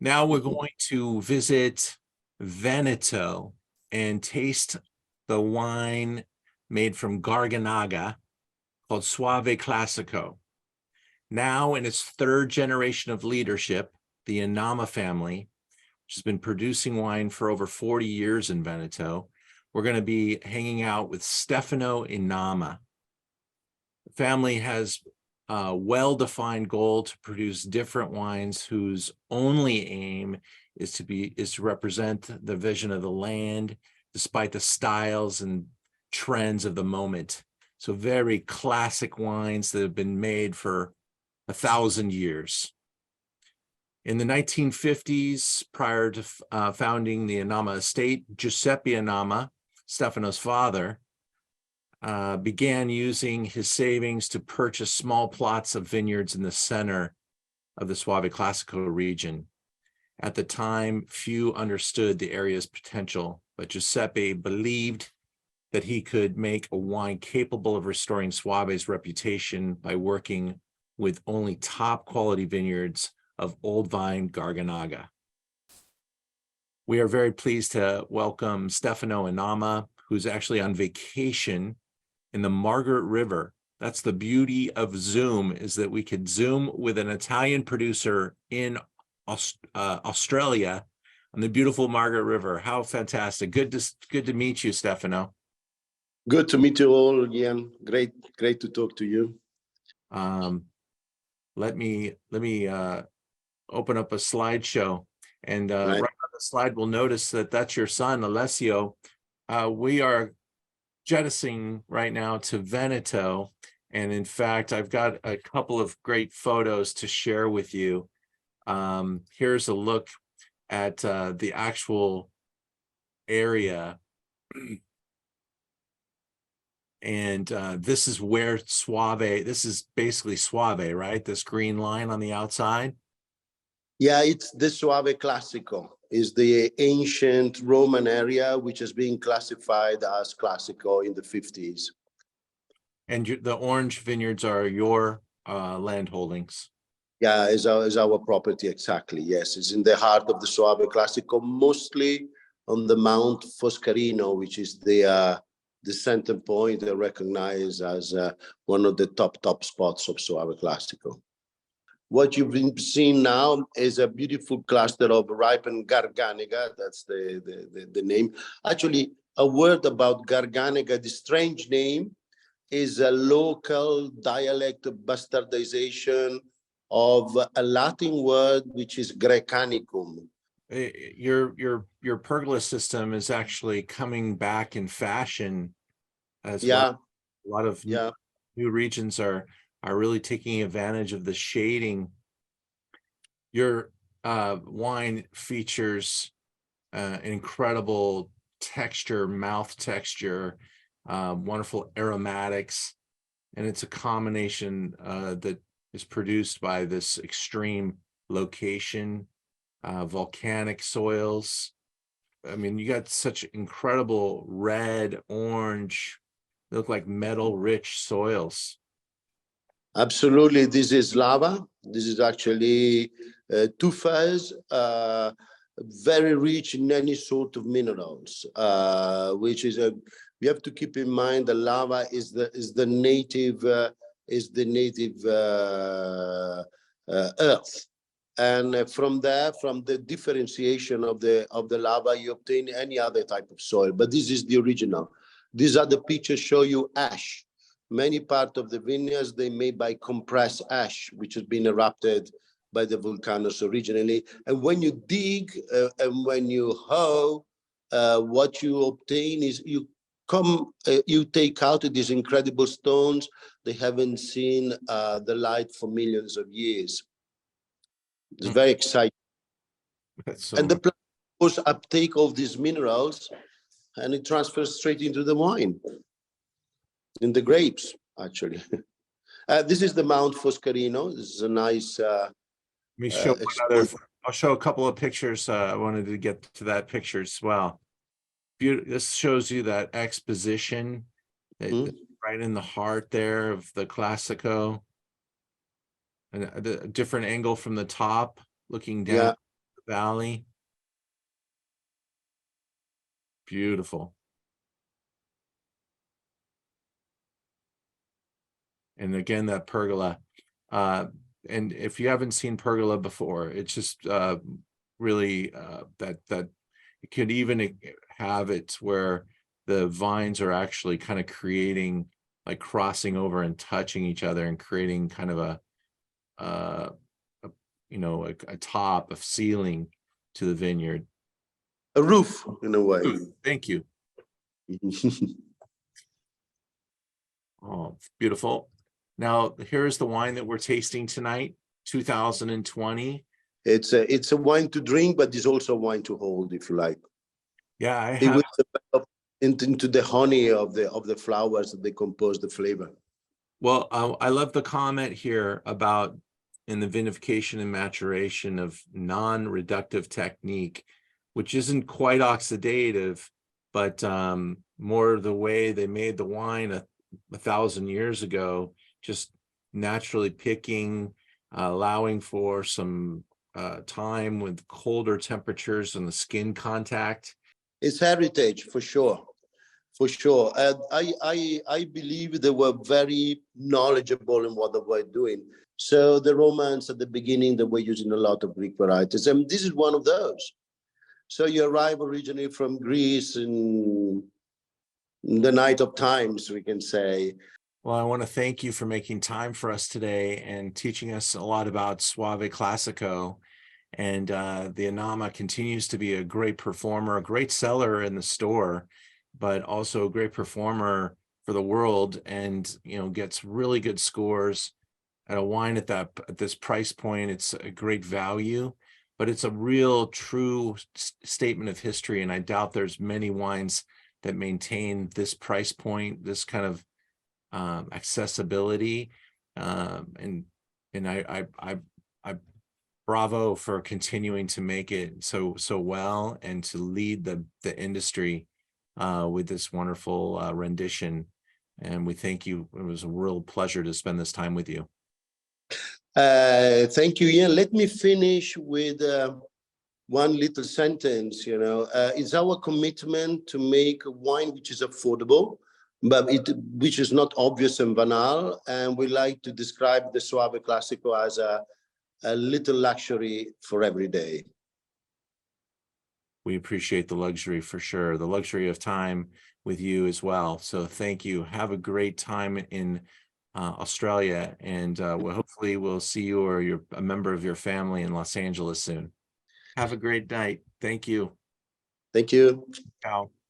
Now we're going to visit Veneto and taste the wine made from Garganaga called Soave Classico. Now in its third generation of leadership, the Inama family, which has been producing wine for over 40 years in Veneto, we're going to be hanging out with Stefano Inama. The family has a well-defined goal to produce different wines whose only aim is to represent the vision of the land, despite the styles and trends of the moment. So very classic wines that have been made for 1,000 years. In the 1950s, prior to founding the Inama estate, Giuseppe Inama, Stefano's father, began using his savings to purchase small plots of vineyards in the center of the Soave Classico region. At the time, few understood the area's potential, but Giuseppe believed that he could make a wine capable of restoring Soave's reputation by working with only top quality vineyards of old vine Garganaga. We are very pleased to welcome Stefano Inama, who's actually on vacation in the Margaret River. That's the beauty of Zoom, is that we could Zoom with an Italian producer in Australia on the beautiful Margaret River. How fantastic. Good to meet you, Stefano. Good to meet you all, Ian. Great to talk to you. Let me open up a slideshow, and right on the slide we'll notice that that's your son, Alessio. We are jettisoning right now to Veneto, and in fact I've got a couple of great photos to share with you. Here's a look at the actual area. And this is where Soave, this is basically Soave, right? This green line on the outside. Yeah, it's the Soave Classico. Is the ancient Roman area, which has been classified as Classico in the 50s. And the orange vineyards are your land holdings. Yeah, is our property, exactly. Yes, it's in the heart of the Soave Classico, mostly on the Mount Foscarino, which is the center point, recognized as one of the top spots of Soave Classico. What you've been seeing now is a beautiful cluster of ripened Garganega. That's the name. Actually, a word about Garganega, the strange name, is a local dialect bastardization of a Latin word, which is Grecanicum. Your pergola system is actually coming back in fashion as well. A lot of new regions are really taking advantage of the shading. Your wine features an incredible texture, mouth texture, wonderful aromatics, and it's a combination that is produced by this extreme location, volcanic soils. I mean, you got such incredible red, orange, they look like metal-rich soils. Absolutely. This is lava. This is actually tufas, very rich in any sort of minerals, which is we have to keep in mind the lava is the native earth. And from there, from the differentiation of the lava, you obtain any other type of soil. But this is the original. These are the pictures show you ash. Many parts of the vineyards, they made by compressed ash, which has been erupted by the volcanoes originally. And when you dig and when you hoe, what you obtain is you take out these incredible stones. They haven't seen the light for millions of years. It's very exciting. And the plant goes uptake of these minerals, and it transfers straight into the wine. In the grapes, actually. This is the Mount Foscarino. This is a nice. Let me show I'll show a couple of pictures. I wanted to get to that picture as well. This shows you that exposition right in the heart there of the Classico, and a different angle from the top, looking down the valley. Beautiful. And again, that pergola. And if you haven't seen pergola before, it's just really that it could even have it where the vines are actually kind of creating, like crossing over and touching each other and creating kind of a top of ceiling to the vineyard. A roof, in a way. Thank you. Oh, beautiful. Now, here's the wine that we're tasting tonight, 2020. It's a wine to drink, but it's also a wine to hold, if you like. Yeah, I It have. will develop into the honey of the flowers that they compose the flavor. Well, I love the comment here about in the vinification and maturation of non-reductive technique, which isn't quite oxidative, but more the way they made the wine a 1,000 years ago, just naturally picking, allowing for some time with colder temperatures and the skin contact. It's heritage for sure. For sure. And I believe they were very knowledgeable in what they were doing. So the Romans at the beginning, they were using a lot of Greek varieties. And this is one of those. So you arrive originally from Greece in the night of times, we can say. Well, I want to thank you for making time for us today and teaching us a lot about Soave Classico. And the Inama continues to be a great performer, a great seller in the store, but also a great performer for the world, and gets really good scores at a wine at this price point. It's a great value, but it's a real true statement of history. And I doubt there's many wines that maintain this price point, this kind of accessibility, and I bravo for continuing to make it so well and to lead the industry with this wonderful rendition. And we thank you. It was a real pleasure to spend this time with you. Thank you, Ian. Let me finish with one little sentence. It's our commitment to make a wine which is affordable, but which is not obvious and banal. And we like to describe the Soave Classico as a little luxury for every day. We appreciate the luxury for sure, the luxury of time with you as well. So thank you. Have a great time in Australia, and hopefully we'll see you or a member of your family in Los Angeles soon. Have a great night. Thank you. Thank you. Ciao.